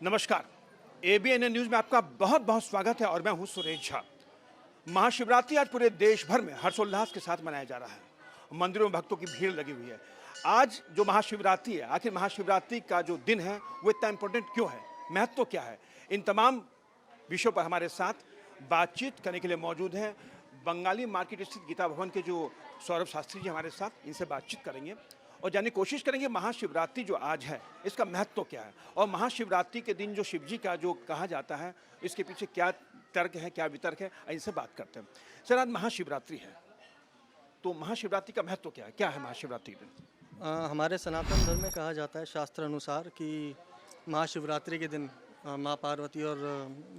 नमस्कार। ABN news में आपका बहुत बहुत स्वागत है और मैं हूं सुरेश झा। महाशिवरात्रि आज पूरे देश भर में हर्षोल्लास के साथ मनाया जा रहा है। मंदिरों में भक्तों की भीड़ लगी हुई है। आज जो महाशिवरात्रि है, आखिर महाशिवरात्रि का जो दिन है वो इतना इंपॉर्टेंट क्यों है, महत्व क्या है, इन तमाम विषयों पर हमारे साथ बातचीत करने के लिए मौजूद हैं बंगाली मार्केट स्थित गीता भवन के जो सौरभ शास्त्री जी हमारे साथ, इनसे बातचीत करेंगे और जानने की कोशिश करेंगे महाशिवरात्रि जो आज है इसका महत्व क्या है और महाशिवरात्रि के दिन जो शिव जी का जो कहा जाता है इसके पीछे क्या तर्क है, क्या वितर्क है, इनसे बात करते हैं। सर, आज महाशिवरात्रि है तो महाशिवरात्रि का महत्व क्या है महाशिवरात्रि दिन? हमारे सनातन धर्म में कहा जाता है शास्त्र अनुसार कि महाशिवरात्रि के दिन माँ पार्वती और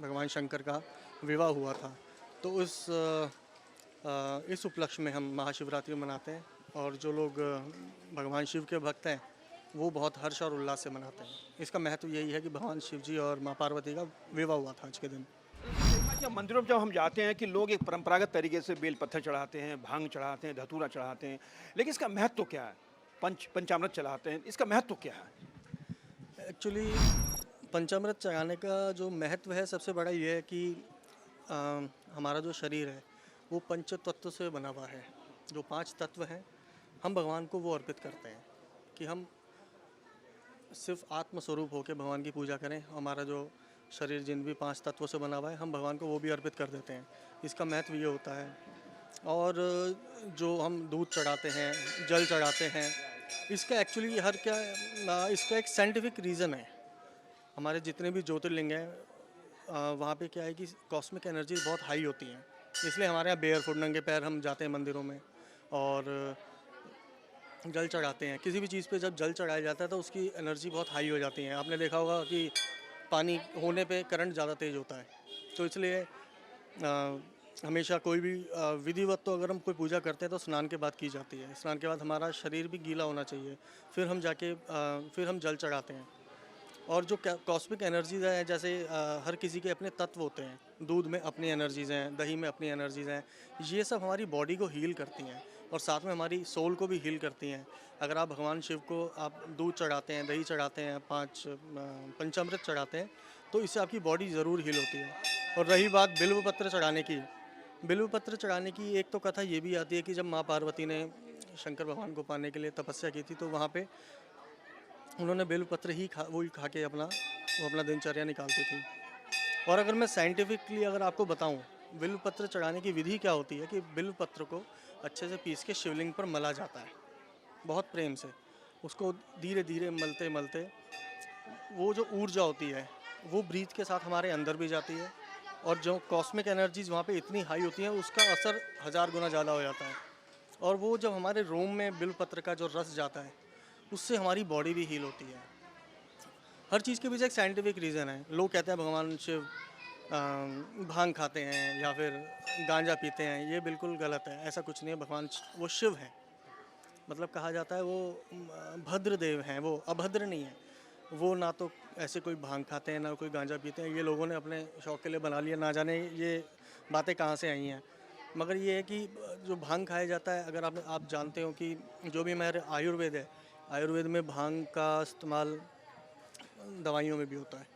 भगवान शंकर का विवाह हुआ था। तो इस उपलक्ष्य में हम महाशिवरात्रि मनाते हैं और जो लोग भगवान शिव के भक्त हैं वो बहुत हर्ष और उल्लास से मनाते हैं। इसका महत्व यही है कि भगवान शिव जी और माँ पार्वती का विवाह हुआ था आज के दिन। जब मंदिरों में जब हम जाते हैं कि लोग एक परंपरागत तरीके से बेल पत्थर चढ़ाते हैं, भांग चढ़ाते हैं, धतूरा चढ़ाते हैं, लेकिन इसका महत्व क्या है? पंचामृत चढ़ाते हैं, इसका महत्व क्या है? एक्चुअली पंचामृत चढ़ाने का जो महत्व है सबसे बड़ा ये है कि हमारा जो शरीर है वो पंच तत्व से बना हुआ है। जो 5 तत्व हैं हम भगवान को वो अर्पित करते हैं कि हम सिर्फ आत्मस्वरूप होकर भगवान की पूजा करें। हमारा जो शरीर जिन भी 5 तत्वों से बना हुआ है हम भगवान को वो भी अर्पित कर देते हैं। इसका महत्व ये होता है। और जो हम दूध चढ़ाते हैं, जल चढ़ाते हैं, इसका एक्चुअली इसका एक साइंटिफिक रीज़न है। हमारे जितने भी ज्योतिर्लिंग हैं वहाँ पे क्या है कि कॉस्मिक एनर्जी बहुत हाई होती है। इसलिए हमारे यहाँ बेयर फुट नंगे पैर हम जाते हैं मंदिरों में और जल चढ़ाते हैं। किसी भी चीज़ पे जब जल चढ़ाया जाता है तो उसकी एनर्जी बहुत हाई हो जाती है। आपने देखा होगा कि पानी होने पे करंट ज़्यादा तेज़ होता है। तो इसलिए हमेशा कोई भी विधिवत तो अगर हम कोई पूजा करते हैं तो स्नान के बाद की जाती है। स्नान के बाद हमारा शरीर भी गीला होना चाहिए, फिर हम जल चढ़ाते हैं। और जो कॉस्मिक एनर्जीज़ हैं जैसे हर किसी के अपने तत्व होते हैं। दूध में अपनी एनर्जीज़ हैं, दही में अपनी एनर्जीज़ हैं। ये सब हमारी बॉडी को हील करती हैं और साथ में हमारी सोल को भी हील करती हैं। अगर आप भगवान शिव को आप दूध चढ़ाते हैं, दही चढ़ाते हैं, 5 पंचामृत चढ़ाते हैं तो इससे आपकी बॉडी ज़रूर हील होती है। और रही बात बिल्व पत्र चढ़ाने की, बिल्व पत्र चढ़ाने की एक तो कथा ये भी आती है कि जब माँ पार्वती ने शंकर भगवान को पाने के लिए तपस्या की थी तो वहाँ पे उन्होंने बिल्व पत्र ही खा के अपना दिनचर्या निकालती थी। और अगर मैं साइंटिफिकली अगर आपको बताऊं बिल्व पत्र चढ़ाने की विधि क्या होती है कि बिल्व पत्र को अच्छे से पीस के शिवलिंग पर मला जाता है बहुत प्रेम से। उसको धीरे धीरे मलते मलते वो जो ऊर्जा होती है वो ब्रीथ के साथ हमारे अंदर भी जाती है और जो कॉस्मिक एनर्जीज वहाँ पे इतनी हाई होती हैं उसका असर 1000 गुना ज़्यादा हो जाता है। और वो जब हमारे रोम में बिल्व पत्र का जो रस जाता है उससे हमारी बॉडी भी हील होती है। हर चीज़ के पीछे एक साइंटिफिक रीज़न है। लोग कहते हैं भगवान शिव भांग खाते हैं या फिर गांजा पीते हैं, ये बिल्कुल गलत है। ऐसा कुछ नहीं है। भगवान वो शिव हैं, मतलब कहा जाता है वो भद्र देव हैं, वो अभद्र नहीं है। वो ना तो ऐसे कोई भांग खाते हैं ना कोई गांजा पीते हैं। ये लोगों ने अपने शौक़ के लिए बना लिया, ना जाने ये बातें कहाँ से आई हैं। मगर ये है कि जो भांग खाया जाता है, अगर आप जानते हो कि जो भी हमारे आयुर्वेद है, आयुर्वेद में भांग का इस्तेमाल दवाइयों में भी होता है।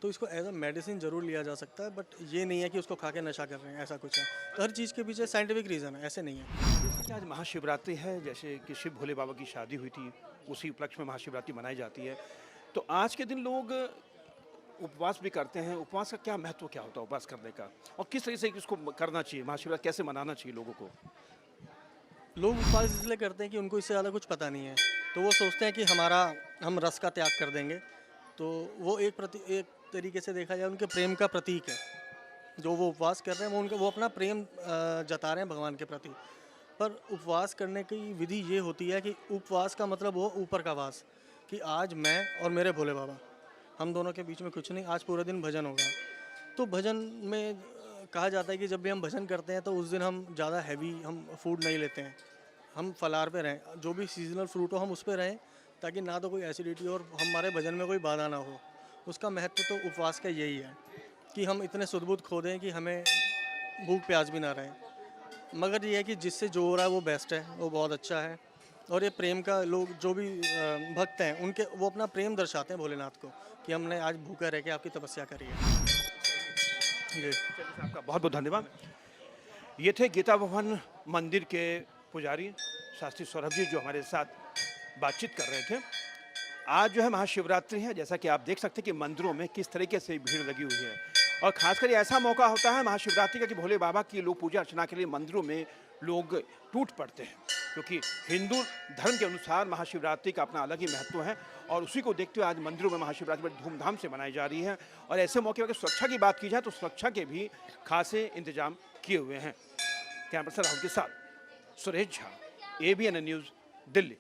तो इसको एज अ मेडिसिन ज़रूर लिया जा सकता है, बट ये नहीं है कि उसको खा के नशा कर रहे हैं, ऐसा कुछ है। तो हर चीज़ के पीछे साइंटिफिक रीज़न है, ऐसे नहीं है। जैसे कि आज महाशिवरात्रि है, जैसे कि शिव भोले बाबा की शादी हुई थी, उसी उपलक्ष्य में महाशिवरात्रि मनाई जाती है। तो आज के दिन लोग उपवास भी करते हैं। उपवास का क्या महत्व, क्या होता है उपवास करने का और किस तरीके से इसको करना चाहिए, महाशिवरात्रि कैसे मनाना चाहिए लोगों को? लोग उपवास इसलिए करते हैं कि उनको इससे ज़्यादा कुछ पता नहीं है। तो वो सोचते हैं कि हम रस का त्याग कर देंगे। तो वो एक तरीके से देखा जाए उनके प्रेम का प्रतीक है। जो वो उपवास कर रहे हैं वो अपना प्रेम जता रहे हैं भगवान के प्रति। पर उपवास करने की विधि ये होती है कि उपवास का मतलब वो ऊपर का वास, कि आज मैं और मेरे भोले बाबा, हम दोनों के बीच में कुछ नहीं। आज पूरे दिन भजन होगा। तो भजन में कहा जाता है कि जब भी हम भजन करते हैं तो उस दिन हम ज़्यादा हैवी हम फूड नहीं लेते हैं। हम फलाहार पे रहें, जो भी सीजनल फ्रूट हो हम उस पे रहें, ताकि ना तो कोई एसिडिटी और हमारे भजन में कोई बाधा ना हो। उसका महत्व तो उपवास का यही है कि हम इतने सुध-बुध खो दें कि हमें भूख प्यास भी ना रहे। मगर ये है कि जिससे जो हो रहा है वो बेस्ट है, वो बहुत अच्छा है। और ये प्रेम का लोग जो भी भक्त हैं उनके वो अपना प्रेम दर्शाते हैं भोलेनाथ को कि हमने आज भूखा रह के आपकी तपस्या करी है। जी चलिए, आपका बहुत बहुत धन्यवाद। ये थे गीता भवन मंदिर के पुजारी शास्त्री सौरभ जी जो हमारे साथ बातचीत कर रहे थे। आज जो है महाशिवरात्रि है, जैसा कि आप देख सकते हैं कि मंदिरों में किस तरीके से भीड़ लगी हुई है और खासकर ये ऐसा मौका होता है महाशिवरात्रि का कि भोले बाबा की लोग पूजा अर्चना के लिए मंदिरों में लोग टूट पड़ते हैं, क्योंकि हिंदू धर्म के अनुसार महाशिवरात्रि का अपना अलग ही महत्व है और उसी को देखते हुए आज मंदिरों में महाशिवरात्रि बड़ी धूमधाम से मनाई जा रही है। और ऐसे मौके पर सुरक्षा की बात की जाए तो सुरक्षा के भी खासे इंतजाम किए हुए हैं। कैमरा पर्सन राहुल के साथ सुरेश झा, ABN न्यूज़, दिल्ली।